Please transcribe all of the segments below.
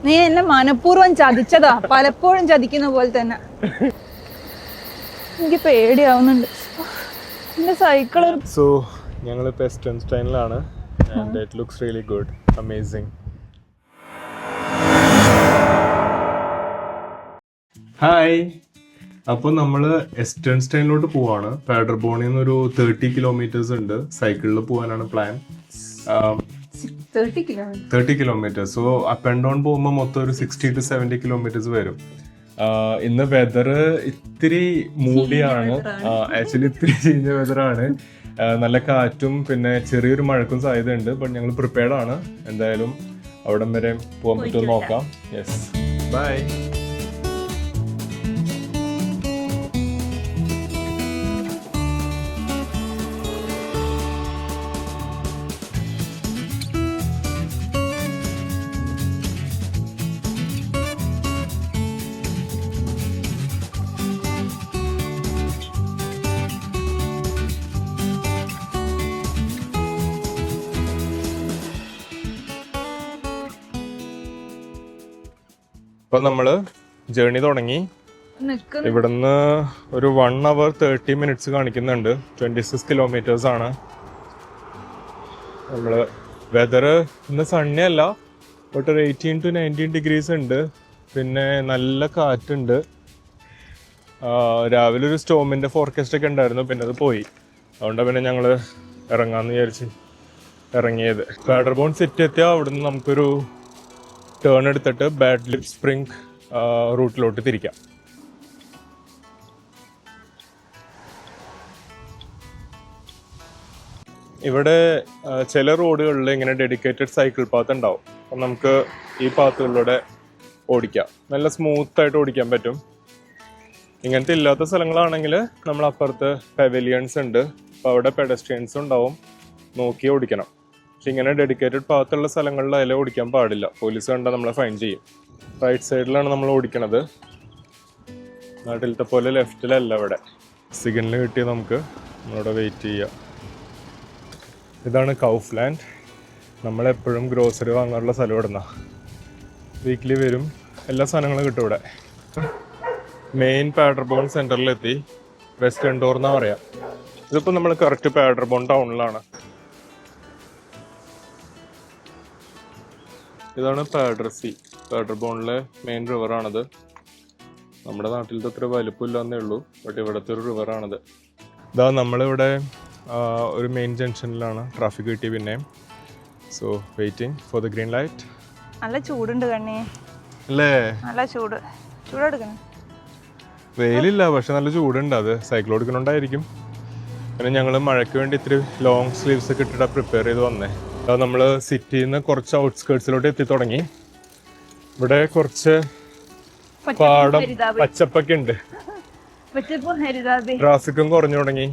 നീ എന്നെ മനഃപൂർവ്വം ചതിച്ചതാ, പലപ്പോഴും ചതിക്കുന്ന പോലെ തന്നെ. എനിക്ക് പേടിയാവുന്നുണ്ട് എന്റെ സൈക്കിള്. സോ ഞങ്ങളിപ്പോൾ എസ്റ്റൻസ്റ്റൈനിലാണ്. And it looks really good, amazing. Hi, അപ്പോൾ നമ്മൾ എസ്റ്റൻസ്റ്റൈനിലോട്ട് പോവാണ്. പാഡർബോണിൽ നിന്ന് ഒരു 30 കിലോമീറ്റേഴ്സ് ഉണ്ട്. സൈക്കിളിൽ പോകാനാണ് plan. 30 kilometres. So up and down പോകുമ്പോൾ മൊത്തം ഒരു 60 to 70 കിലോമീറ്റേഴ്സ് വരും. ഇന്ന് വെതർ ഇത്തിരി മൂടിയാണ്, ആക്ച്വലി ഇത്തിരി ചീഞ്ഞ വെതറാണ്. നല്ല കാറ്റും പിന്നെ ചെറിയൊരു മഴക്കും സാധ്യതയുണ്ട്. ബട്ട് ഞങ്ങൾ പ്രിപ്പയർഡ് ആണ്. എന്തായാലും അവിടം വരെ പോകാൻ പറ്റുമെന്ന് നോക്കാം. Yes, bye. ഇപ്പൊ നമ്മള് ജേർണി തുടങ്ങി. ഇവിടുന്ന് ഒരു 1 hour 30 minutes കാണിക്കുന്നുണ്ട്. 26 കിലോമീറ്റേഴ്സ് ആണ്. നമ്മള് വെതർ ഇന്ന് സണ്ണി അല്ല, ബട്ട് ഒരു 18 to 19 degrees ഉണ്ട്. പിന്നെ നല്ല കാറ്റുണ്ട്. രാവിലെ ഒരു സ്റ്റോമിന്റെ ഫോർകാസ്റ്റ് ഒക്കെ ഉണ്ടായിരുന്നു, പിന്നെ അത് പോയി. അതുകൊണ്ടാണ് പിന്നെ ഞങ്ങള് ഇറങ്ങാന്ന് വിചാരിച്ച് ഇറങ്ങിയത്. പാഡർബോൺ സിറ്റി എത്തിയാൽ അവിടുന്ന് നമുക്കൊരു ടേൺ എടുത്തിട്ട് ബാഡ് ലിപ് സ്പ്രിംഗ് റൂട്ടിലോട്ട് തിരിക്കാം. ഇവിടെ ചില റോഡുകളിൽ ഇങ്ങനെ ഡെഡിക്കേറ്റഡ് സൈക്കിൾ പാത്ത് ഉണ്ടാവും. അപ്പം നമുക്ക് ഈ പാത്തുകളിലൂടെ ഓടിക്കാം. നല്ല സ്മൂത്തായിട്ട് ഓടിക്കാൻ പറ്റും. ഇങ്ങനത്തെ ഇല്ലാത്ത സ്ഥലങ്ങളാണെങ്കിൽ നമ്മൾ അപ്പുറത്ത് പെവലിയൻസ് ഉണ്ട്. അപ്പോൾ അവിടെ പെഡസ്ട്രിയൻസ് ഉണ്ടാവും, നോക്കി ഓടിക്കണം. പക്ഷെ ഇങ്ങനെ ഡെഡിക്കേറ്റഡ് പാത്തുള്ള സ്ഥലങ്ങളിൽ അതിൽ ഓടിക്കാൻ പാടില്ല. പോലീസ് കണ്ടാൽ നമ്മളെ ഫൈൻ ചെയ്യും. റൈറ്റ് സൈഡിലാണ് നമ്മൾ ഓടിക്കണത്. നാട്ടിലത്തെ പോലെ ലെഫ്റ്റിലല്ല. ഇവിടെ സിഗ്നൽ കിട്ടി നമുക്ക് നമ്മളിവിടെ വെയിറ്റ് ചെയ്യാം. ഇതാണ് കൗഫ്ലാൻഡ്. നമ്മളെപ്പോഴും ഗ്രോസറി വാങ്ങാറുള്ള സ്ഥലം ഇവിടുന്ന. വീക്കിലി വരും, എല്ലാ സാധനങ്ങളും കിട്ടും ഇവിടെ. മെയിൻ പാഡർബോൺ സെൻറ്ററിലെത്തി. വെസ്റ്റേൺ ഡോർ എന്നാ പറയാം. ഇതിപ്പോൾ നമ്മൾ കറക്റ്റ് പാഡർബോൺ ടൗണിലാണ്. ഇതാണ് പാഡർസി. പാഡർബോണിലെ മെയിൻ റിവറാണിത്. നമ്മുടെ നാട്ടിലത്തെ അത്ര വലുപ്പമില്ലാന്നേ ഉള്ളൂ, ബട്ട് ഇവിടുത്തെ ഒരു റിവറാണിത്. ഇതാ നമ്മളിവിടെ ഒരു മെയിൻ ജംഗ്ഷനിലാണ്. ട്രാഫിക് കിട്ടി പിന്നെ. So waiting for the green light. നല്ല ചൂടുണ്ട് കണ്ണി അല്ലേ? നല്ല ചൂടെടുക്കണം. വെയിലില്ല, പക്ഷെ നല്ല ചൂടുണ്ട്. അത് സൈക്കിൾ ഓടിക്കണോണ്ടായിരിക്കും. പിന്നെ ഞങ്ങൾ മഴയ്ക്ക് വേണ്ടി ഇത്തിരി ലോങ് സ്ലീവ്സ് ഒക്കെ ഇട്ടിട്ടാണ് പ്രിപ്പയർ ചെയ്ത് വന്നേ. നമ്മൾ സിറ്റിയിൽ നിന്ന് കുറച്ച് ഔട്ട്സ്കേർട്സിലോട്ട് എത്തി തുടങ്ങി. ഇവിടെ കുറച്ച് പാടം പച്ചപ്പൊക്കെ ഉണ്ട്. ട്രാഫിക്കും കുറഞ്ഞു തുടങ്ങി.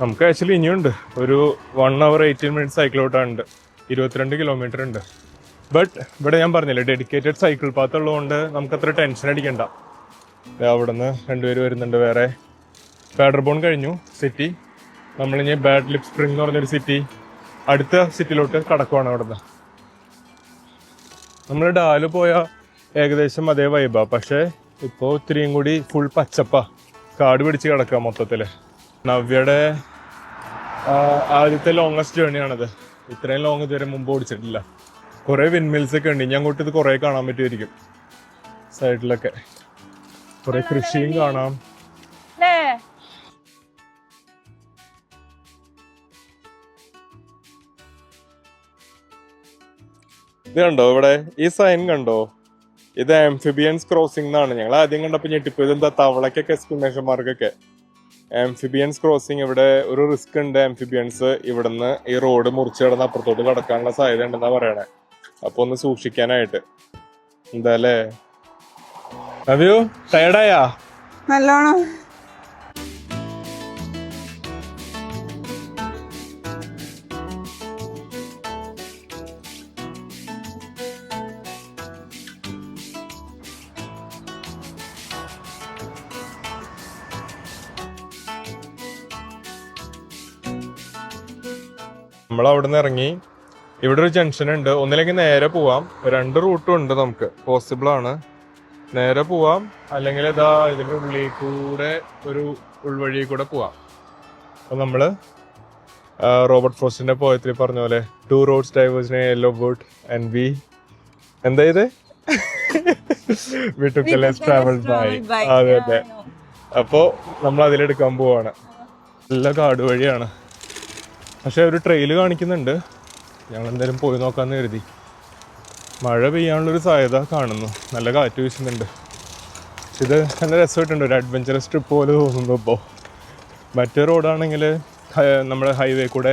നമുക്ക് ആക്ച്വലി ഇനിയുണ്ട് ഒരു 1 hour 18 minutes സൈക്കിളോട്ടാണ്. 22 കിലോമീറ്റർ ഉണ്ട്. ബട്ട് ഇവിടെ ഞാൻ പറഞ്ഞില്ലേ, ഡെഡിക്കേറ്റഡ് സൈക്കിൾ പാത്ത് ഉള്ളതുകൊണ്ട് നമുക്കത്ര ടെൻഷൻ അടിക്കണ്ട. അവിടെ നിന്ന് 2 പേര് വരുന്നുണ്ട് വേറെ. പാഡർബോൺ കഴിഞ്ഞു സിറ്റി. നമ്മളിനി ബാഡ് ലിപ് സ്പ്രിംഗ് എന്ന് പറഞ്ഞൊരു സിറ്റി, അടുത്ത സിറ്റിയിലോട്ട് കടക്കുവാണ്. അവിടെ നിന്ന് നമ്മൾ ഡാല് പോയ ഏകദേശം അതേ വൈബാ, പക്ഷേ ഇപ്പോൾ ഇത്തിരിയും കൂടി ഫുൾ പച്ചപ്പാ, കാട് പിടിച്ച് കിടക്കുക മൊത്തത്തിൽ. നവ്യയുടെ ആദ്യത്തെ ലോങ്ങസ്റ്റ് ജേർണിയാണിത്. ഇത്രയും ലോങ് ഇതുവരെ മുമ്പ് ഓടിച്ചിട്ടില്ല. കുറേ വിൻമിൽസ് ഒക്കെ ഉണ്ട്. ഇനി അങ്ങോട്ട് ഇത് കുറേ കാണാൻ പറ്റുമായിരിക്കും. സൈഡിലൊക്കെ കുറേ കൃഷിയും കാണാം. ഇത് കണ്ടോ, ഇവിടെ ഈ സൈൻ കണ്ടോ? ഇത് ആംഫിബിയൻസ് ക്രോസിംഗ് എന്നാണ്. ഞങ്ങൾ ആദ്യം കണ്ടപ്പോൾ ഞെട്ടിപ്പോ, ഇതെന്താ തവളക്കൊക്കെ എക്സ്ക്ലമേഷൻ മാർക്കൊക്കെ. Amphibians crossing. ഇവിടെ ഒരു റിസ്ക് ഉണ്ട്. ആംഫിബിയൻസ് ഇവിടുന്ന് ഈ റോഡ് മുറിച്ച് കിടന്ന് അപ്പുറത്തോട്ട് കടക്കാനുള്ള സാധ്യത ഉണ്ടെന്നാ പറയണേ. അപ്പൊ ഒന്ന് സൂക്ഷിക്കാനായിട്ട്. എന്താ അല്ലേ? അവ്യു ടയർഡായാ? നല്ലോണം. നമ്മൾ അവിടെ നിന്ന് ഇറങ്ങി ഇവിടെ ഒരു ജംഗ്ഷൻ ഉണ്ട്. ഒന്നില്ലെങ്കിൽ നേരെ പോവാം, 2 റൂട്ടും ഉണ്ട്, നമുക്ക് പോസിബിൾ ആണ്. നേരെ പോവാം, അല്ലെങ്കിൽ ഇതാ ഇതിന്റെ ഉള്ളിൽ കൂടെ ഒരു ഉൾവഴി കൂടെ പോവാം. അപ്പൊ നമ്മള് റോബർട്ട് ഫ്രോസ്റ്റിന്റെ പോയത്തിൽ പറഞ്ഞ പോലെ 2 roads diverge in a yellow wood and we എന്താ ഇത് we took the less traveled by. അതെ അതെ. അപ്പോ നമ്മൾ അതിലെടുക്കാൻ പോവാണ്. നല്ല കാട് വഴിയാണ്, പക്ഷെ ഒരു ട്രെയിൽ കാണിക്കുന്നുണ്ട്. ഞങ്ങൾ എന്തായാലും പോയി നോക്കാന്ന് കരുതി. മഴ പെയ്യാനുള്ളൊരു സാധ്യത കാണുന്നു, നല്ല കാറ്റ് വീശുന്നുണ്ട്. ഇത് നല്ല രസമായിട്ടുണ്ട്, ഒരു അഡ്വഞ്ചറസ് ട്രിപ്പ് പോലെ തോന്നുന്നു. ഇപ്പോൾ മറ്റേ റോഡാണെങ്കിൽ നമ്മുടെ ഹൈവേ കൂടെ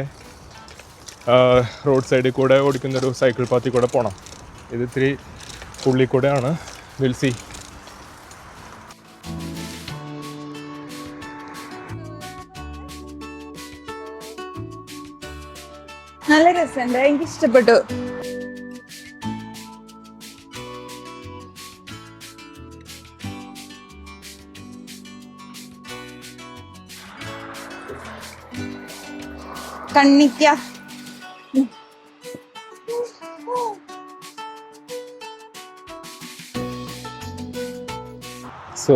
റോഡ് സൈഡിൽ കൂടെ ഓടിക്കുന്നൊരു സൈക്കിൾ പാത്തിൽ കൂടെ പോകണം. ഇത് ഇത്തിരി ഉള്ളിൽ കൂടെയാണ്. Will see. നല്ല രസമുണ്ട്, എനിക്ക് ഇഷ്ടപ്പെട്ടു. കണ്ണിക്ക സോ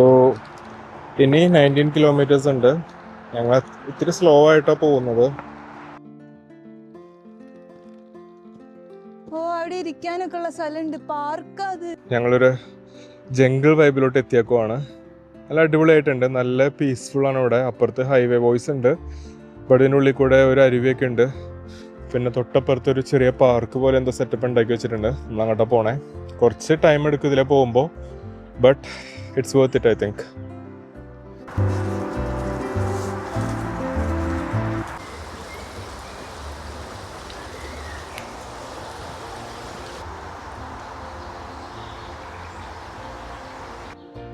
ഇനി 19 കിലോമീറ്റേഴ്സ് ഉണ്ട്. ഞങ്ങൾ ഇത്തിരി സ്ലോ ആയിട്ടാണ് പോകുന്നത്. ഓ, അവിടെ ഇരിക്കാനൊക്കെ ഉള്ള സ്ഥലമുണ്ട്, പാർക്ക്. അത് ഞങ്ങളൊരു ജംഗിൾ വൈബിലോട്ട് എത്തിയേക്കുവാണ്. നല്ല അടിപൊളിയായിട്ടുണ്ട്, നല്ല പീസ്ഫുൾ ആണ് ഇവിടെ. അപ്പുറത്ത് ഹൈവേ വോയിസ് ഉണ്ട്, ഇവിടെ ഇതിനുള്ളിൽ കൂടെ ഒരു അരുവിയൊക്കെ ഉണ്ട്. പിന്നെ തൊട്ടപ്പുറത്ത് ഒരു ചെറിയ പാർക്ക് പോലെ എന്തോ സെറ്റപ്പ് ഉണ്ടാക്കി വെച്ചിട്ടുണ്ട്. നമ്മൾ അങ്ങോട്ട് പോണേ. കുറച്ച് ടൈം എടുക്കും ഇതിലെ പോകുമ്പോൾ, but it's worth it I think.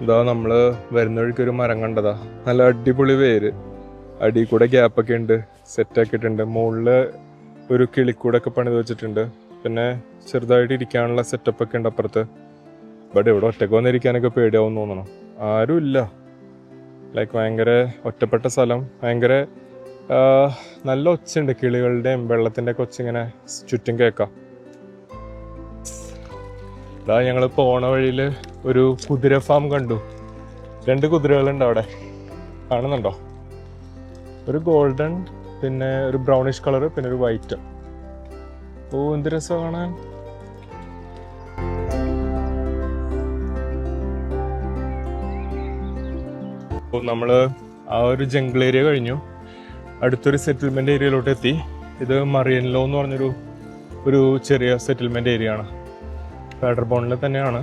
ഇതാ നമ്മള് വരുന്ന വഴിക്ക് ഒരു മരം കണ്ടതാ, നല്ല അടിപൊളി വേര്, അടി കൂടെ ഗ്യാപ്പൊക്കെ ഉണ്ട്, സെറ്റ് ആക്കിയിട്ടുണ്ട്. മുകളില് ഒരു കിളിക്കൂടൊക്കെ പണിത് വെച്ചിട്ടുണ്ട്. പിന്നെ ചെറുതായിട്ട് ഇരിക്കാനുള്ള സെറ്റപ്പ് ഒക്കെ ഉണ്ട് അപ്പുറത്ത്. ബട്ട് ഇവിടെ ഒറ്റക്ക് വന്നിരിക്കാനൊക്കെ പേടിയാവും തോന്നണം, ആരും ഇല്ല. ലൈക്ക് ഭയങ്കര ഒറ്റപ്പെട്ട സ്ഥലം, ഭയങ്കര നല്ല ഒച്ചയുണ്ട്, കിളികളുടെയും വെള്ളത്തിൻ്റെ ഒക്കെ ഒച്ച ഇങ്ങനെ ചുറ്റും കേൾക്കാം. ഇതാ ഞങ്ങൾ പോണ വഴിയിൽ ഒരു കുതിര ഫാം കണ്ടു. 2 കുതിരകളുണ്ട് അവിടെ, കാണുന്നുണ്ടോ? ഒരു ഗോൾഡൻ, പിന്നെ ഒരു ബ്രൗണിഷ് കളർ, പിന്നെ ഒരു വൈറ്റ്. ഓ, എന്ത് രസം കാണാൻ. അപ്പോൾ നമ്മൾ ആ ഒരു ജംഗിൾ ഏരിയ കഴിഞ്ഞു, അടുത്തൊരു സെറ്റിൽമെന്റ് ഏരിയയിലോട്ട് എത്തി. ഇത് മറിയൻലോ എന്ന് പറഞ്ഞൊരു ചെറിയ സെറ്റിൽമെന്റ് ഏരിയ ആണ്. പാഡർബോണിൽ തന്നെയാണ്.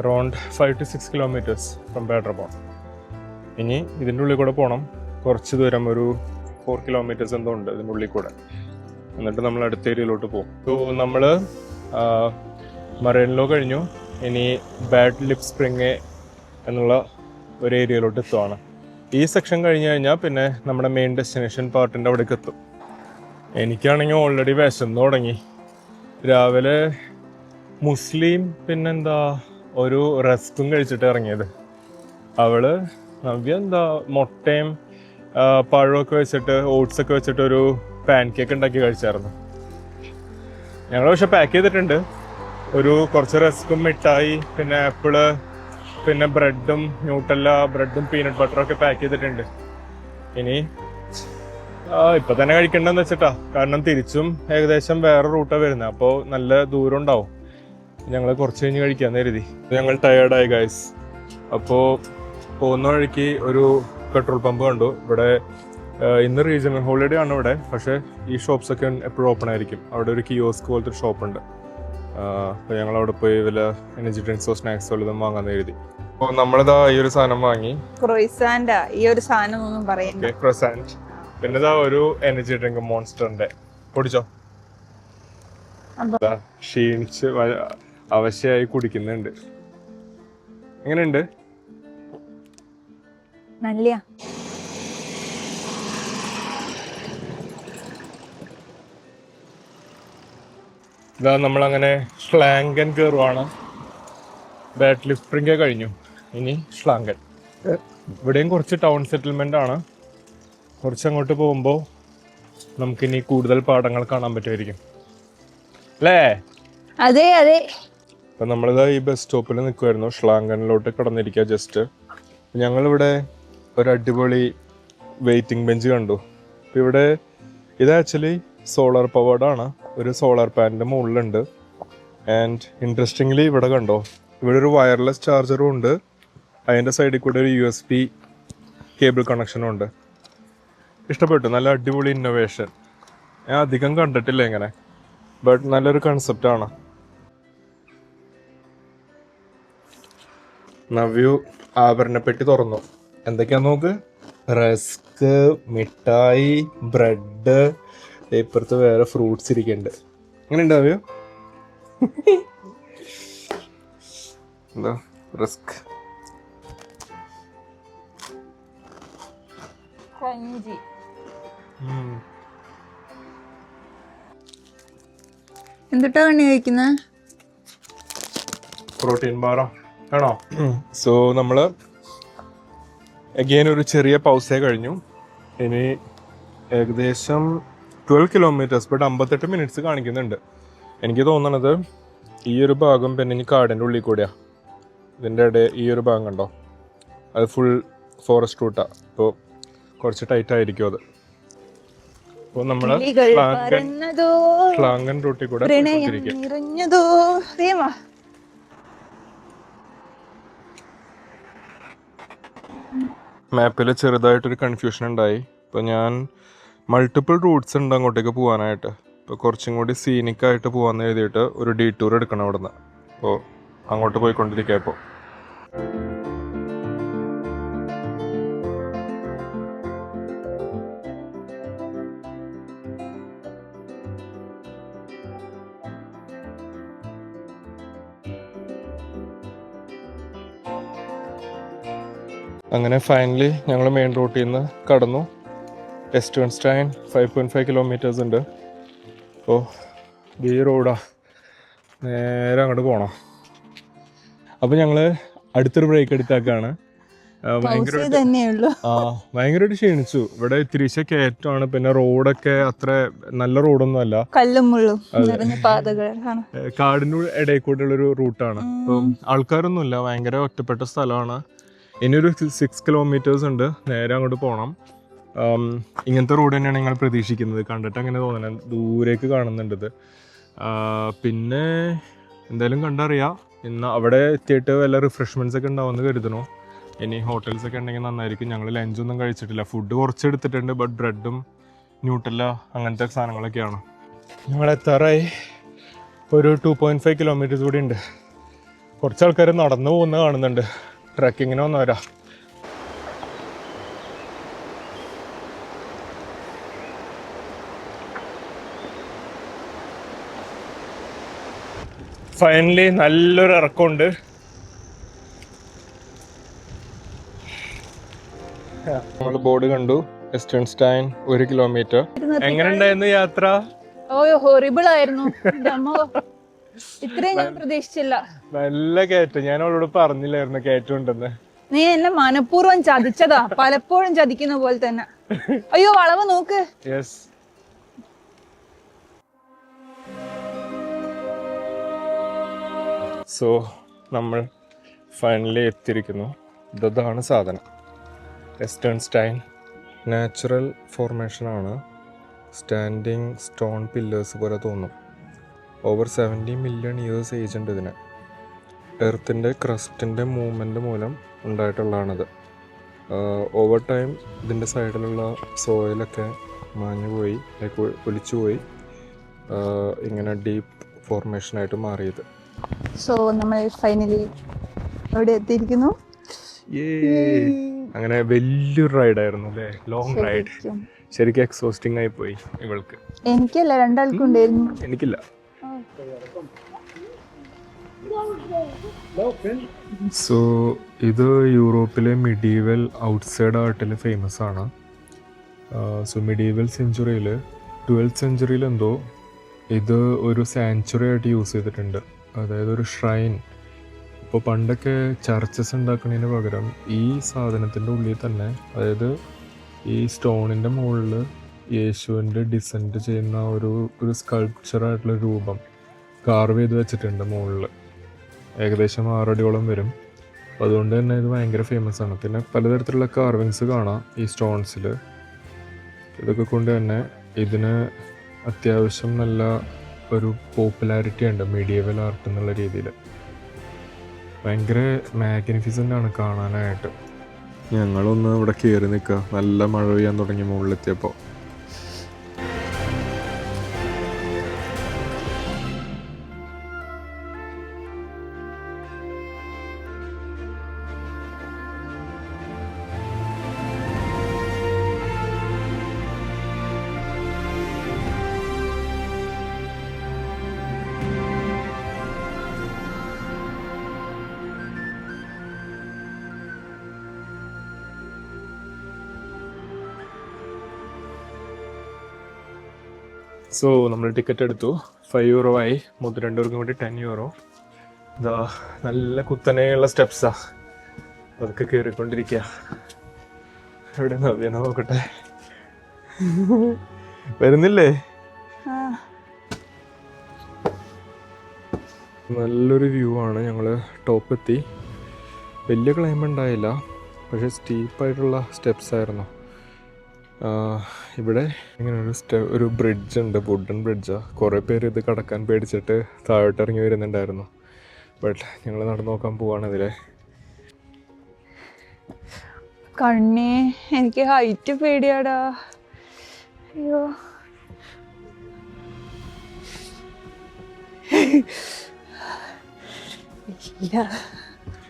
Around 5 to 6 kilometers from Paderborn. ഇനി ഇതിൻ്റെ ഉള്ളിൽ കൂടെ പോകണം, കുറച്ച് ദൂരം, ഒരു 4 kilometers എന്തോ ഉണ്ട് ഇതിൻ്റെ ഉള്ളിൽ കൂടെ. എന്നിട്ട് നമ്മൾ അടുത്ത ഏരിയയിലോട്ട് പോകും. സോ നമ്മൾ മറൈൻലോ കഴിഞ്ഞു, ഇനി ബാഡ് ലിപ് സ്പ്രിങ് എന്നുള്ള ഒരു ഏരിയയിലോട്ട് എത്തുവാണ്. ഈ സെക്ഷൻ കഴിഞ്ഞ് കഴിഞ്ഞാൽ പിന്നെ നമ്മുടെ മെയിൻ ഡെസ്റ്റിനേഷൻ പാർട്ടിൻ്റെ അവിടേക്ക് എത്തും. എനിക്കാണെങ്കിൽ ഓൾറെഡി വിശന്ന് തുടങ്ങി. രാവിലെ മുസ്ലിം പിന്നെന്താ ഒരു റസ്കും കഴിച്ചിട്ട് ഇറങ്ങിയത്. അവള് നവ്യ എന്താ മുട്ടയും പഴമൊക്കെ വെച്ചിട്ട്, ഓട്സ് ഒക്കെ വെച്ചിട്ട് ഒരു പാൻ കേക്ക് ഉണ്ടാക്കി കഴിച്ചായിരുന്നു. ഞങ്ങൾ പക്ഷെ പാക്ക് ചെയ്തിട്ടുണ്ട്. കുറച്ച് റസ്കും മിഠായി, പിന്നെ ആപ്പിള്, പിന്നെ ബ്രെഡും ന്യൂട്ടല്ല ബ്രെഡും പീനട്ട് ബട്ടറും ഒക്കെ പാക്ക് ചെയ്തിട്ടുണ്ട്. ഇനി ഇപ്പൊ തന്നെ കഴിക്കണ്ടെന്ന് വെച്ചിട്ടാ, കാരണം തിരിച്ചും ഏകദേശം വേറെ റൂട്ടാണ് വരുന്നത്, അപ്പോൾ നല്ല ദൂരം ഉണ്ടാവും. ഞങ്ങൾ കുറച്ച് കഴിഞ്ഞ് കഴിക്കാന്ന് കരുതി. ഞങ്ങൾ ടയേർഡായി ഗൈസ്. അപ്പോൾ പോകുന്ന വഴിക്ക് ഒരു പെട്രോൾ പമ്പ് കണ്ടു. ഇവിടെ ഇന്ന് റീജിയണൽ ഹോളിഡേ ആണ് ഇവിടെ, പക്ഷേ ഈ ഷോപ്സ് ഒക്കെ എപ്പോഴും ഓപ്പൺ ആയിരിക്കും. അവിടെ ഒരു കിയോസ്ക് പോലത്തെ ഒരു ഷോപ്പുണ്ട്. അപ്പോൾ ഞങ്ങൾ അവിടെ പോയി വല്ല എനർജി ഡ്രിങ്ക്സോ സ്നാക്സോ വല്ലതും വാങ്ങാന്ന് കരുതി. അപ്പോൾ നമ്മളിതാ ഈ ഒരു സാധനം വാങ്ങി. ക്രോയിസാൻഡാ ഈ ഒരു സാധനം ഒന്നും പറയണ്ട. ക്രോസാൻഡ്. പിന്നെ ഇതാ ഒരു എനർജി ഡ്രിങ്ക് മോൺസ്റ്ററിന്റെ. പൊടിച്ചോ. ക്ഷീണിച്ച് അവശയായി കുടിക്കുന്നുണ്ട്. എങ്ങനെയുണ്ട്? നല്ല ഇതാ നമ്മളങ്ങനെ ഷ്ലാങ്കൻ കയറുവാണ്. ബാഡ് ലിപ് സ്പ്രിങ് കഴിഞ്ഞു, ഇനി ഷ്ലാങ്കൻ. ഇവിടെയും കുറച്ച് ടൗൺ സെറ്റിൽമെന്റ് ആണ്. കുറച്ചങ്ങോട്ട് പോകുമ്പോൾ നമുക്കിനി കൂടുതൽ പാടങ്ങൾ കാണാൻ പറ്റുമായിരിക്കും. അല്ലേ? അതെ അതെ. അപ്പം നമ്മളിതാ ഈ ബസ് സ്റ്റോപ്പിൽ നിൽക്കുമായിരുന്നു. ഷ്ലാങ്കനിലോട്ട് കടന്നിരിക്കുക ജസ്റ്റ്. ഞങ്ങളിവിടെ ഒരു അടിപൊളി വെയിറ്റിംഗ് ബെഞ്ച് കണ്ടു. അപ്പം ഇവിടെ ഇത് ആക്ച്വലി സോളാർ പവേർഡാണ്. ഒരു സോളാർ പാനലിൻ്റെ മുകളിലുണ്ട്. ആൻഡ് ഇൻട്രസ്റ്റിംഗ്ലി ഇവിടെ കണ്ടോ, ഇവിടെ ഒരു വയർലെസ് ചാർജറും ഉണ്ട്. അതിൻ്റെ സൈഡിൽ കൂടെ ഒരു USB കേബിൾ കണക്ഷനും ഉണ്ട്. ഇഷ്ടപ്പെട്ടു. നല്ല അടിപൊളി ഇന്നോവേഷൻ. ഞാൻ അധികം കണ്ടിട്ടില്ല ഇങ്ങനെ, ബട്ട് നല്ലൊരു കൺസെപ്റ്റാണ്. നവ്യു ആഭരണപ്പെട്ടി തുറന്നു. എന്തൊക്കെയാ നോക്ക്. റസ്ക്, മിഠായി, ബ്രെഡ്, ഇപ്പുറത്ത് വേറെ ഫ്രൂട്ട്സ് ഇരിക്കുന്നുണ്ട്. എങ്ങനെ ഉണ്ടാവ്യോ? എന്താ റിസ്ക് എന്തിട്ടാ കണ്ണി കഴിക്കുന്ന? പ്രോട്ടീൻ ബാറോ ആണോ? സോ നമ്മള് അഗെയിൻ ഒരു ചെറിയ പൗസേ കഴിഞ്ഞു. ഇനി ഏകദേശം 12 കിലോമീറ്റേഴ്സ് ബട്ട് 58 മിനിറ്റ്സ് കാണിക്കുന്നുണ്ട്. എനിക്ക് തോന്നണത് ഈ ഒരു ഭാഗം പിന്നെ ഇനി കാടിൻ്റെ ഉള്ളിൽ കൂടെയാണ്. ഇതിൻ്റെ ഇടയിൽ ഈ ഒരു ഭാഗം കണ്ടോ, അത് ഫുൾ ഫോറസ്റ്റ് റൂട്ടാണ്. അപ്പോൾ കുറച്ച് ടൈറ്റ് ആയിരിക്കും അത്. അപ്പോൾ നമ്മൾ ഷ്ലാങ്കൻ റൂട്ടിൽ കൂടെ മാപ്പിൽ ചെറുതായിട്ടൊരു കൺഫ്യൂഷൻ ഉണ്ടായി. ഇപ്പോൾ ഞാൻ മൾട്ടിപ്പിൾ റൂട്ട്സ് ഉണ്ട് അങ്ങോട്ടേക്ക് പോകാനായിട്ട്. ഇപ്പോൾ കുറച്ചും കൂടി സീനിക്കായിട്ട് പോകാമെന്ന് എഴുതിയിട്ട് ഒരു ഡീറ്റൂർ എടുക്കണം അവിടെ നിന്ന്. അപ്പോൾ അങ്ങോട്ട് പോയിക്കൊണ്ടിരിക്കുക. ഇപ്പോൾ അങ്ങനെ ഫൈനലി ഞങ്ങൾ മെയിൻ റൂട്ടിൽ നിന്ന് കടന്നു. എസ്റ്റേൺസ്റ്റൈൻ 5.5 കിലോമീറ്റേഴ്സ് ഉണ്ട്. അപ്പോൾ ഈ റോഡാ നേരെ അങ്ങോട്ട് പോകണം. അപ്പോൾ ഞങ്ങൾ അടുത്തൊരു ബ്രേക്ക് എടുത്താക്കാണ്. ഭയങ്കരമായിട്ട് ക്ഷീണിച്ചു. ഇവിടെ തിരിച്ച കയറ്റമാണ്. പിന്നെ റോഡൊക്കെ അത്ര നല്ല റോഡൊന്നും അല്ല, കാടിൻ്റെ ഇടയിൽ കൂടെയുള്ളൊരു റൂട്ടാണ്. അപ്പം ആൾക്കാരൊന്നുമില്ല, ഭയങ്കര ഒറ്റപ്പെട്ട സ്ഥലമാണ്. ഇനിയൊരു 6 കിലോമീറ്റേഴ്സ് ഉണ്ട്, നേരെ അങ്ങോട്ട് പോകണം. ഇങ്ങനത്തെ റോഡ് തന്നെയാണ് ഞങ്ങൾ പ്രതീക്ഷിക്കുന്നത്. കണ്ടിട്ട് അങ്ങനെ തോന്നണം, ദൂരേക്ക് കാണുന്നുണ്ട് ഇത്. പിന്നെ എന്തായാലും കണ്ടറിയാം. ഇന്ന് അവിടെ എത്തിയിട്ട് വല്ല റിഫ്രഷ്മെൻറ്റ്സ് ഒക്കെ ഉണ്ടാവുമെന്ന് കരുതണോ. ഇനി ഹോട്ടൽസ് ഒക്കെ ഉണ്ടെങ്കിൽ നന്നായിരിക്കും. ഞങ്ങൾ ലഞ്ചൊന്നും കഴിച്ചിട്ടില്ല. ഫുഡ് കുറച്ച് എടുത്തിട്ടുണ്ട്, ബട്ട് ബ്രെഡും ന്യൂട്ടെല്ല അങ്ങനത്തെ സാധനങ്ങളൊക്കെയാണ്. ഞങ്ങൾ എത്താറായി. ഒരു 2.5 കിലോമീറ്റേഴ്സ് കൂടി ഉണ്ട്. കുറച്ച് ആൾക്കാർ നടന്നു പോകുന്ന കാണുന്നുണ്ട്. ട്രക്കിങ്ങിന് വന്നവരാ. ഫൈനലി നല്ലൊരു ഇറക്കമുണ്ട്. നമ്മൾ ബോർഡ് കണ്ടു, എസ്റ്റേൺസ്റ്റൈൻ 1 കിലോമീറ്റർ. എങ്ങനെ ഉണ്ടായിരുന്നു യാത്ര? ഹൊറിബിൾ ആയിരുന്നു. ഇത്രയും ഞാൻ പ്രതീക്ഷിച്ചില്ല. നല്ല കയറ്റം. ഞാൻ അവളോട് പറഞ്ഞില്ലായിരുന്നു കയറ്റം ഉണ്ടെന്ന്. നീ എന്നെ മനഃപൂർവ്വം ചതിച്ചതാ, പലപ്പോഴും ചതിക്കുന്ന പോലെ തന്നെ. അയ്യോ വളവ് നോക്ക്. യെസ്. സോ നമ്മൾ ഫൈനലി എത്തിയിരിക്കുന്നു. ഇതാണ് സാധനം, എസ്റ്റേൺസ്റ്റൈൻ. നാച്ചുറൽ ഫോർമേഷനാണ്. സ്റ്റാൻഡിങ് സ്റ്റോൺ പില്ലേഴ്സ് പോലെ തോന്നും. ഓവർ 70 മില്യൺ ഇയേഴ്സ് ഏജ് ഉണ്ട് ഇതിന്. എർത്തിൻ്റെ ക്രസ്റ്റിൻ്റെ മൂവ്മെൻറ്റ് മൂലം ഉണ്ടായിട്ടുള്ളതാണിത്. ഓവർ ടൈം ഇതിൻ്റെ സൈഡിലുള്ള സോയിലൊക്കെ മാഞ്ഞുപോയി, ഒലിച്ചുപോയി ഇങ്ങനെ ഡീപ്പ് ഫോർമേഷനായിട്ട് മാറിയത്. സോ നമ്മൾ ഫൈനലി അവിടെ എത്തിയിരിക്കുന്നു. അങ്ങനെ വലിയൊരു റൈഡായിരുന്നു അല്ലേ, ലോങ് റൈഡ്. ശരിക്കും എക്സോസ്റ്റിംഗ് ആയി പോയി ഇവൾക്ക്. എനിക്കല്ല, രണ്ടാൾക്കും ഉണ്ടായിരുന്നു. എനിക്കില്ല. സോ ഇത് യൂറോപ്പിലെ മിഡീവൽ ഔട്ട്സൈഡ് ആർട്ടിൽ ഫേമസ് ആണ്. സോ മിഡീവൽ സെഞ്ചുറിയിൽ 12th സെഞ്ചുറിയിൽ എന്തോ ഇത് ഒരു സാങ്ച്വറി ആയിട്ട് യൂസ് ചെയ്തിട്ടുണ്ട്. അതായത് ഒരു ഷ്രൈൻ. ഇപ്പോൾ പണ്ടൊക്കെ ചർച്ചസ് ഉണ്ടാക്കുന്നതിന് പകരം ഈ സാധനത്തിൻ്റെ ഉള്ളിൽ തന്നെ, അതായത് ഈ സ്റ്റോണിൻ്റെ മുകളിൽ യേശുവിൻ്റെ ഡിസെൻഡ് ചെയ്യുന്ന ഒരു സ്കൾപ്ചറായിട്ടുള്ള രൂപം കാർവ് ചെയ്ത് വെച്ചിട്ടുണ്ട് മുകളിൽ. ഏകദേശം 6 അടിയോളം വരും. അപ്പോൾ അതുകൊണ്ട് തന്നെ ഇത് ഭയങ്കര ഫേമസ് ആണ്. പിന്നെ പലതരത്തിലുള്ള കാർവിങ്സ് കാണാം ഈ സ്റ്റോൺസിൽ. ഇതൊക്കെ കൊണ്ട് തന്നെ ഇതിന് അത്യാവശ്യം നല്ല ഒരു പോപ്പുലാരിറ്റി ഉണ്ട് മീഡിയവൽ ആർട്ട് എന്നുള്ള രീതിയിൽ. ഭയങ്കര മാഗ്നിഫിസൻ്റ് ആണ് കാണാനായിട്ട്. ഞങ്ങളൊന്ന് ഇവിടെ കയറി നിൽക്കുക, നല്ല മഴ പെയ്യാൻ തുടങ്ങി മുകളിലെത്തിയപ്പോൾ. സോ നമ്മൾ ടിക്കറ്റ് എടുത്തു. 5 euro ആയി. 2 പേർക്കും വേണ്ടി 10 euro. ഇതാ നല്ല കുത്തനെയുള്ള സ്റ്റെപ്സാ. അതൊക്കെ കയറിക്കൊണ്ടിരിക്കുക. എവിടെ നവ്യ നോക്കട്ടെ, വരുന്നില്ലേ? നല്ലൊരു വ്യൂ ആണ്. ഞങ്ങൾ ടോപ്പ് എത്തി. വലിയ ക്ലൈംബ് ഉണ്ടായില്ല, പക്ഷേ സ്റ്റീപ്പായിട്ടുള്ള സ്റ്റെപ്സ് ആയിരുന്നു. ഇവിടെ ഇങ്ങനെ ഒരു ബ്രിഡ്ജ് ഉണ്ട്, വുഡൻ ബ്രിഡ്ജാണ്. കുറേ പേര് ഇത് കടക്കാൻ പേടിച്ചിട്ട് താഴോട്ട് ഇറങ്ങി വരുന്നുണ്ടായിരുന്നു. ബട്ട് ഞങ്ങൾ നടന്നു നോക്കാൻ പോവാണ് ഇതിലെ. കണ്ണേ, എനിക്ക് ഹൈറ്റ് പേടിയാടാ. അയ്യോ,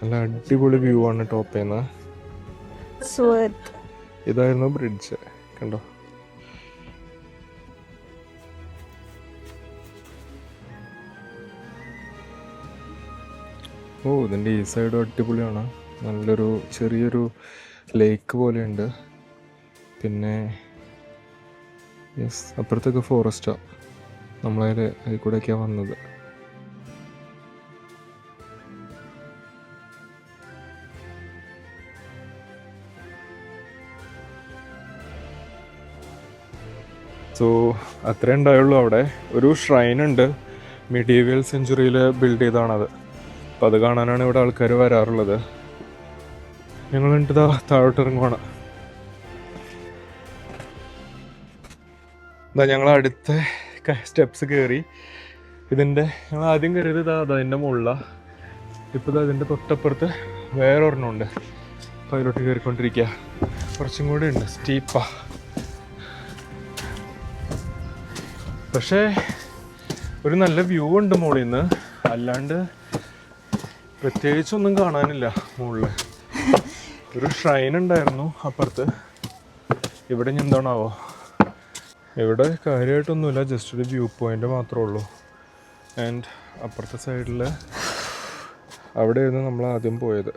നല്ല അടിപൊളി വ്യൂ ആണ് ടോപ്പിൽ നിന്ന്. ഇതായിരുന്നു ബ്രിഡ്ജ്, കണ്ടോ? ഓ, ഇതിൻ്റെ ഈ സൈഡ് അടിപൊളിയാണ്. നല്ലൊരു ചെറിയൊരു ലേക്ക് പോലെയുണ്ട്. പിന്നെ യെസ്, അപ്പുറത്തൊക്കെ ഫോറസ്റ്റാണ്. നമ്മളതിൽ അതിൽ കൂടെയൊക്കെയാണ് വന്നത്. സോ അത്രേ ഉണ്ടായുള്ളൂ. അവിടെ ഒരു ഷ്രൈൻ ഉണ്ട്, മിഡീവിയൽ സെഞ്ചുറിയിൽ ബിൽഡ് ചെയ്താണത്. അപ്പം അത് കാണാനാണ് ഇവിടെ ആൾക്കാർ വരാറുള്ളത്. ഞങ്ങൾ എന്നിട്ട് താഴോട്ട് ഇറങ്ങുവാണ്. എന്താ, ഞങ്ങൾ അടുത്ത സ്റ്റെപ്സ് കയറി. ഞങ്ങൾ ആദ്യം കയറിയത് അതിൻ്റെ മുകളിലാണ്. ഇപ്പോൾ അതിൻ്റെ തൊട്ടപ്പുറത്ത് വേറെ ഒരെണ്ണമുണ്ട്. അപ്പോൾ അതിലോട്ട് കയറിക്കൊണ്ടിരിക്കുക. കുറച്ചും കൂടി ഉണ്ട്, സ്റ്റീപ്പാ. പക്ഷേ ഒരു നല്ല വ്യൂ ഉണ്ട് മുകളിൽ നിന്ന്. അല്ലാണ്ട് പ്രത്യേകിച്ചൊന്നും കാണാനില്ല മുകളിൽ. ഒരു ഷ്രൈൻ ഉണ്ടായിരുന്നു അപ്പുറത്ത്. ഇവിടെ ഇനി എന്താണാവോ? ഇവിടെ കാര്യമായിട്ടൊന്നുമില്ല, ജസ്റ്റ് ഒരു വ്യൂ പോയിൻ്റ് മാത്രമേ ഉള്ളൂ. ആൻഡ് അപ്പുറത്തെ സൈഡിൽ അവിടെയായിരുന്നു നമ്മൾ ആദ്യം പോയത്.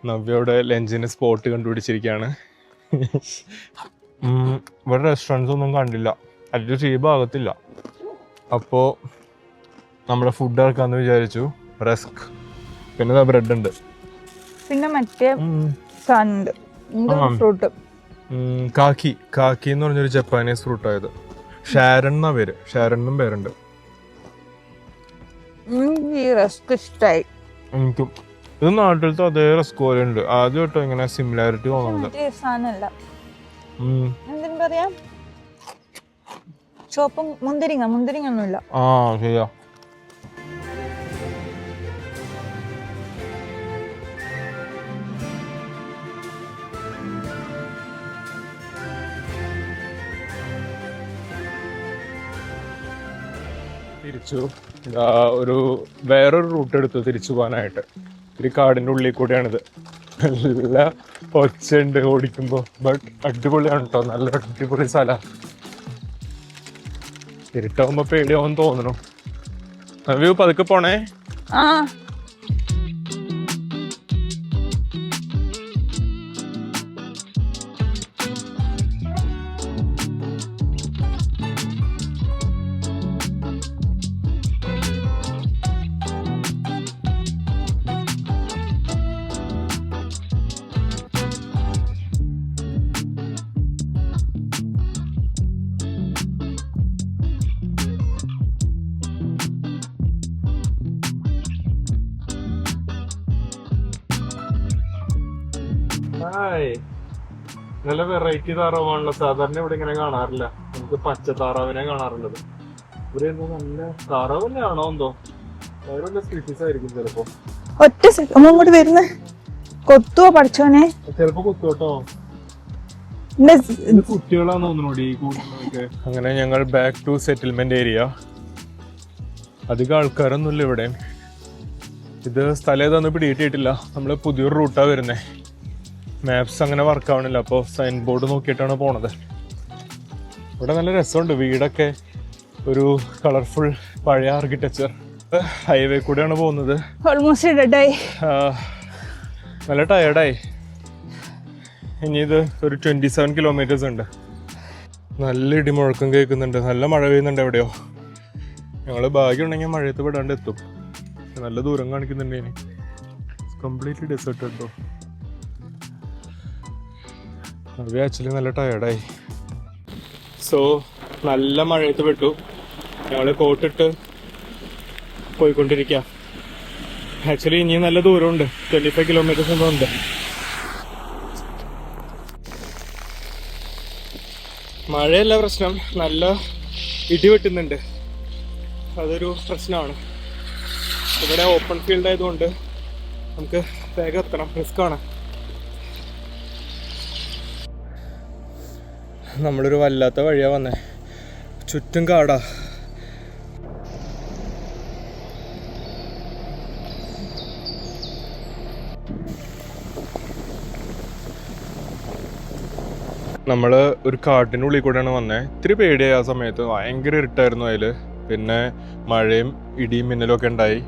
നവ്യയുടെ ലഞ്ചിന് സ്പോട്ട് കണ്ടുപിടിച്ചിരിക്കുകയാണ്. ഇവിടെ റെസ്റ്റോറൻറ്റ്സ് ഒന്നും കണ്ടില്ല, അറ്റ്ലീസ്റ്റ് ഈ ഭാഗത്തില്ല. അപ്പോൾ നമ്മുടെ ഫുഡ് ഇറക്കാമെന്ന് വിചാരിച്ചു. റസ്ക്, പിന്നെ ബ്രെഡ് ഉണ്ട്, പിന്നെ മറ്റേ ഫ്രൂട്ട് കാക്കി എന്ന് പറഞ്ഞൊരു ജപ്പാനീസ് ഫ്രൂട്ടായത്. ഷാരൺ എന്നാ പേര്, ഷാരണിനും പേരുണ്ട്. എനിക്കും ഇത് നാട്ടിലത്തെ അതേ റസ്ക് പോലെ ഉണ്ട്. ആദ്യം കേട്ടോ ഇങ്ങനെ സിമിലാരിറ്റി തോന്നുന്നുണ്ട്. മുന്തിരിങ്ങ ഒന്നുമില്ല. ആ ശരിയാ. തിരിച്ചു വേറൊരു റൂട്ട് എടുത്തു തിരിച്ചു പോകാനായിട്ട്. ഒരു കാടിൻ്റെ ഉള്ളിൽ കൂടെയാണിത്. നല്ല ഒച്ചയുണ്ട് ഓടിക്കുമ്പോൾ, ബട്ട് അടിപൊളിയാണ് കേട്ടോ, നല്ല അടിപൊളി സ്ഥലം. ഇരുട്ടാവുമ്പോ പേടിയാവും തോന്നണു. വ്യൂ പതുക്കെ പോണേ. ആ നല്ല വെറൈറ്റി താറാവാണല്ലോ. സാധാരണ ഇവിടെ ഇങ്ങനെ കാണാറില്ല. നമുക്ക് പച്ച താറാവിനെ കാണാറുള്ളത്. ഇവിടെ എന്തോ നല്ല താറാവ് തന്നെയാണോ എന്തോ വേറെ സ്പീഷീസ് ആയിരിക്കും ചിലപ്പോ. ഒറ്റ സെക്കൻഡ് ഇങ്ങോട്ട് വരുന്ന കൊത്തുവോ പഠിച്ചോനെ? ചിലപ്പോ കുത്തോട്ടോ. കുട്ടികളാന്ന് തോന്നുന്നു ഈ കൂട്ടുന്നതൊക്കെ. അങ്ങനെ ഞങ്ങൾ ബാക്ക് ടു സെറ്റിൽമെന്റ് ഏരിയ. അധികം ആൾക്കാരൊന്നുമില്ല ഇവിടെ. ഇത് സ്ഥലം ഏതാന്ന് പിടികിട്ടിയിട്ടില്ല. നമ്മള് പുതിയൊരു റൂട്ടാ വരുന്നേ. മാപ്സ് അങ്ങനെ വർക്ക് ആവണില്ല. അപ്പോൾ സൈൻ ബോർഡ് നോക്കിയിട്ടാണ് പോണത്. ഇവിടെ നല്ല രസമുണ്ട്. വീടൊക്കെ ഒരു കളർഫുൾ പഴയ ആർക്കിടെക്ചർ. ഹൈവേ കൂടെയാണ് പോകുന്നത്. ഓൾമോസ്റ്റ് ഡെഡായി. നല്ല ടയർഡായി. ഇനി ഇത് ഒരു 27 കിലോമീറ്റേഴ്സ് ഉണ്ട്. നല്ല ഇടിമുഴക്കം കേൾക്കുന്നുണ്ട്. നല്ല മഴ പെയ്യുന്നുണ്ട് എവിടെയോ. ഞങ്ങൾ ഭാഗ്യമുണ്ടെങ്കിൽ മഴയത്ത് പെടാണ്ട് എത്തും. നല്ല ദൂരം കാണിക്കുന്നുണ്ട്. ഇനി കംപ്ലീറ്റ്ലി ഡെസേർട്ട് കേട്ടോ. അത് ആക്ച്വലി നല്ല ടയർഡായി. സോ നല്ല മഴയത്ത് പെട്ടു. ഞങ്ങൾ കോട്ടിട്ട് പോയിക്കൊണ്ടിരിക്കുക. ആക്ച്വലി ഇനിയും നല്ല ദൂരമുണ്ട്. 25 കിലോമീറ്റേഴ്സ് എന്തോ ഉണ്ട്. മഴയല്ല പ്രശ്നം, നല്ല ഇടി വെട്ടുന്നുണ്ട്. അതൊരു പ്രശ്നമാണ്. ഇവിടെ ഓപ്പൺ ഫീൽഡ് ആയതുകൊണ്ട് നമുക്ക് വേഗം എത്തണം. റിസ്ക്കാണ്. നമ്മളൊരു വല്ലാത്ത വഴിയാ വന്നേ. ചുറ്റും കാടാ. നമ്മള് ഒരു കാട്ടിനുള്ളിൽ കൂടെയാണ് വന്നേ. ഇത്തിരി പേടിയായി ആ സമയത്ത്. ഭയങ്കര ഇരുട്ടായിരുന്നു അതില്. പിന്നെ മഴയും ഇടിയും മിന്നലും ഒക്കെ ഉണ്ടായി.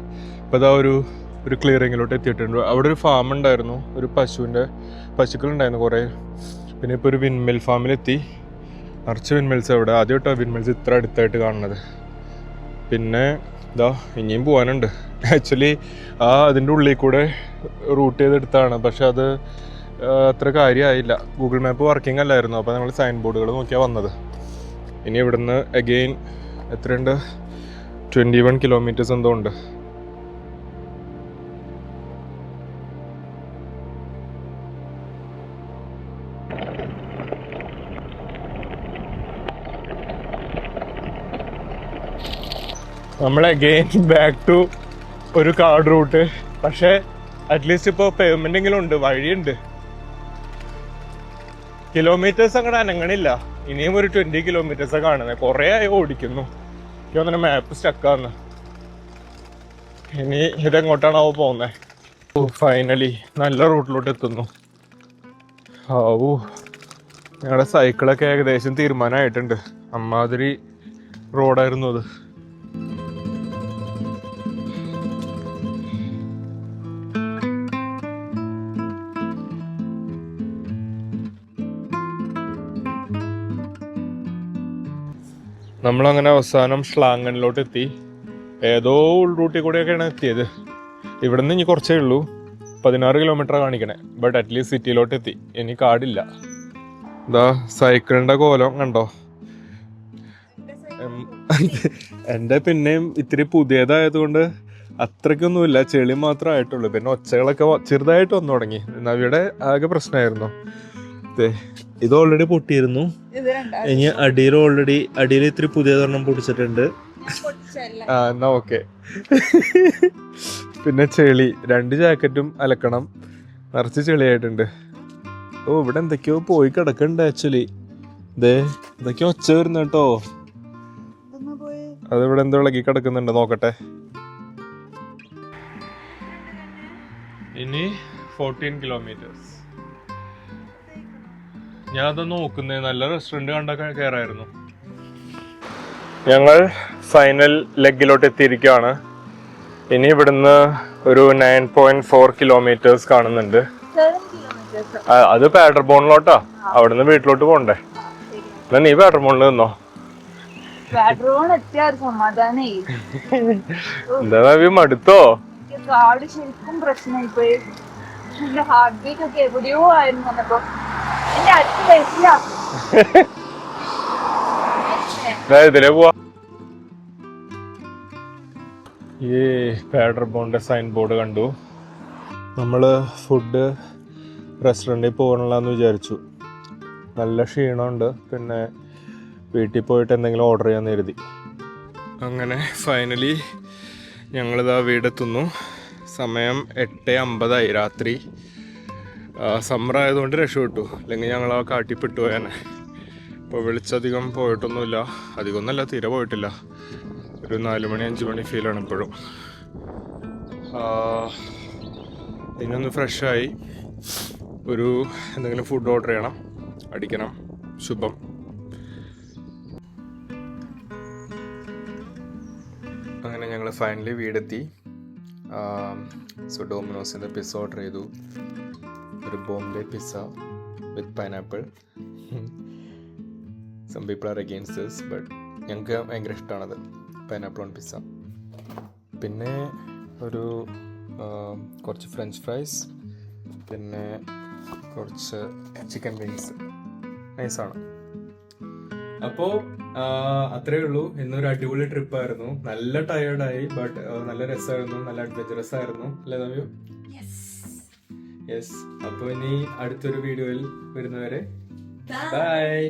ഇപ്പൊ ഇതാ ഒരു ക്ലിയറിങ്ങിലോട്ട് എത്തിയിട്ടുണ്ട്. അവിടെ ഒരു ഫാം ഉണ്ടായിരുന്നു. ഒരു പശുക്കളുണ്ടായിരുന്നു കുറേ. പിന്നെ ഇപ്പോൾ ഒരു വിൻമിൽ ഫാമിലെത്തി. നിറച്ച് വിൻമിൽസ് അവിടെ. ആദ്യമായിട്ടാണ് വിൻമിൽസ് ഇത്ര അടുത്തായിട്ട് കാണുന്നത്. പിന്നെ ഇതാ ഇനിയും പോകാനുണ്ട്. ആക്ച്വലി അതിൻ്റെ ഉള്ളിൽ കൂടെ റൂട്ട് ചെയ്തെടുത്താണ്. പക്ഷെ അത് അത്ര കാര്യമായില്ല. ഗൂഗിൾ മാപ്പ് വർക്കിംഗ് അല്ലായിരുന്നു. അപ്പോൾ ഞങ്ങൾ സൈൻ ബോർഡുകൾ നോക്കിയാണ് വന്നത്. ഇനി ഇവിടുന്ന് അഗെയിൻ എത്രയുണ്ട്? 21 കിലോമീറ്റേഴ്സ് എന്തോ ഉണ്ട്. നമ്മൾ അഗെയിൻ ബാക്ക് ടു ഒരു കാർഡ് റൂട്ട്. പക്ഷേ അറ്റ്ലീസ്റ്റ് ഇപ്പോൾ പേയ്മെന്റ് എങ്കിലും ഉണ്ട്, വഴിയുണ്ട്. കിലോമീറ്റേഴ്സ് അങ്ങോട്ട് അനങ്ങണില്ല. ഇനിയും ഒരു 20 കിലോമീറ്റേഴ്സ് കാണുന്നത്. കുറേ ആയി ഓടിക്കുന്നു. എനിക്ക് തോന്നുന്നു മാപ്പ് സ്റ്റക്കാന്ന്. ഇനി ഇതെങ്ങോട്ടാണാവോ പോകുന്നത്? ഓ ഫൈനലി നല്ല റൂട്ടിലോട്ട് എത്തുന്നു. ഓ ഞങ്ങളുടെ സൈക്കിളൊക്കെ ഏകദേശം തീരുമാനമായിട്ടുണ്ട്. അമ്മാതിരി റോഡായിരുന്നു അത്. നമ്മളങ്ങനെ അവസാനം ഷ്ലാങ്ങനിലോട്ട് എത്തി. ഏതോ ഉൾറൂട്ടിൽ കൂടെയൊക്കെയാണ് എത്തിയത്. ഇവിടെ നിന്ന് ഇനി കുറച്ചേ ഉള്ളൂ. 16 കിലോമീറ്റർ കാണിക്കണേ. ബട്ട് അറ്റ്ലീസ്റ്റ് സിറ്റിയിലോട്ട് എത്തി. ഇനി കാടില്ല. ഇതാ സൈക്കിളിൻ്റെ കോലം കണ്ടോ? എൻ്റെ പിന്നെയും ഇത്തിരി പുതിയതായതുകൊണ്ട് അത്രയ്ക്കൊന്നുമില്ല. ചെളി മാത്രമേ ആയിട്ടുള്ളൂ. പിന്നെ ഒച്ചകളൊക്കെ ചെറുതായിട്ട് വന്നു തുടങ്ങി. നവിയുടെ ആകെ പ്രശ്നമായിരുന്നു. ഇത് ഓൾറെഡി പൊട്ടിയിരുന്നു. ഇനി അടിയിൽ ഇത്തിരി പുതിയതൊരെണ്ണം പൊടിച്ചിട്ടുണ്ട്. എന്നാ ഓക്കെ. പിന്നെ ചെളി. 2 ജാക്കറ്റും അലക്കണം. നിറച്ച് ചെളിയായിട്ടുണ്ട്. ഓ ഇവിടെ എന്തൊക്കെയോ പോയി കിടക്കണ്ട്. ആക്ച്വലി എന്തൊക്കെയോ ഒച്ച വരുന്നു കേട്ടോ. അതിവിടെ എന്തോ ഇളകി കിടക്കുന്നുണ്ട്. നോക്കട്ടെ. ഇനി 14 കിലോമീറ്റേഴ്സ്. ഞാൻ അത് നോക്കുന്നേ. നല്ല റെസ്റ്റോറൻറ്റ് കണ്ടാൽ കയറായിരുന്നു. ഞങ്ങൾ ഫൈനൽ ലെഗിലോട്ട് എത്തിയിരിക്കുകയാണ്. ഇനി ഇവിടുന്ന് ഒരു 9.4 കിലോമീറ്റേഴ്സ് കാണുന്നുണ്ട്. അത് പാഡർബോണിലോട്ടാ. അവിടുന്ന് വീട്ടിലോട്ട് പോണ്ടേ. എന്നാ നീ പാഡർബോണിൽ നിന്നോ. എന്താ മടുത്തോ? ശരിക്കും പ്രശ്നമായി പോയി. എന്റെ ഹാർട്ട് ബീറ്റ് ഒക്കെ എവിടെയോ ആയിരുന്നു വന്നപ്പോ എന്റെ അടുത്ത വയസ്സിലാക്കും. ഇതിലേ പോവാ. ഈ പാഡർബോണിന്റെ സൈൻ ബോർഡ് കണ്ടു. നമ്മള് ഫുഡ് റെസ്റ്റോറൻറ്റിൽ പോകണമെന്ന് വിചാരിച്ചു. നല്ല ക്ഷീണമുണ്ട്. പിന്നെ വീട്ടിൽ പോയിട്ട് എന്തെങ്കിലും ഓർഡർ ചെയ്യാൻ കരുതി. അങ്ങനെ ഫൈനലി ഞങ്ങളിതാ വീടെത്തുന്നു. സമയം 8:50 രാത്രി. സമ്മർ ആയതുകൊണ്ട് രക്ഷപ്പെട്ടു, അല്ലെങ്കിൽ ഞങ്ങൾ ആ കാട്ടിപ്പെട്ടു പോയാനെ. ഇപ്പോൾ വിളിച്ചധികം പോയിട്ടൊന്നുമില്ല. അധികമൊന്നുമല്ല, തീരെ പോയിട്ടില്ല. ഒരു 4 മണി 5 മണി ഫീലാണ് ഇപ്പോഴും. ഇനിയൊന്ന് ഫ്രഷായി ഒരു എന്തെങ്കിലും ഫുഡ് ഓർഡർ ചെയ്യണം, അടിക്കണം. ശുഭം. അങ്ങനെ ഞങ്ങൾ ഫൈനലി വീടെത്തി. സോ ഡോമിനോസിൻ്റെ പിസ്സ ഓർഡർ ചെയ്തു. ഒരു Bombay pizza with pineapple. Some people are against this, but ഞങ്ങൾക്ക് ഭയങ്കര ഇഷ്ടമാണത്, പൈനാപ്പിൾ ഓൺ പിസ്സ. പിന്നെ ഒരു കുറച്ച് ഫ്രഞ്ച് ഫ്രൈസ്, പിന്നെ കുറച്ച് ചിക്കൻ വിങ്സ്. നൈസാണ്. അപ്പോൾ അത്രയേ ഉള്ളൂ. ഇന്നൊരു അടിപൊളി ട്രിപ്പായിരുന്നു. നല്ല ടയേർഡായി, ബട്ട് നല്ല രസമായിരുന്നു, നല്ല അഡ്വഞ്ചറസ് ആയിരുന്നു അല്ലേ നവ്യു? യെസ്. അപ്പോൾ ഇനി അടുത്തൊരു വീഡിയോയിൽ വരുന്നവരെ ബൈ.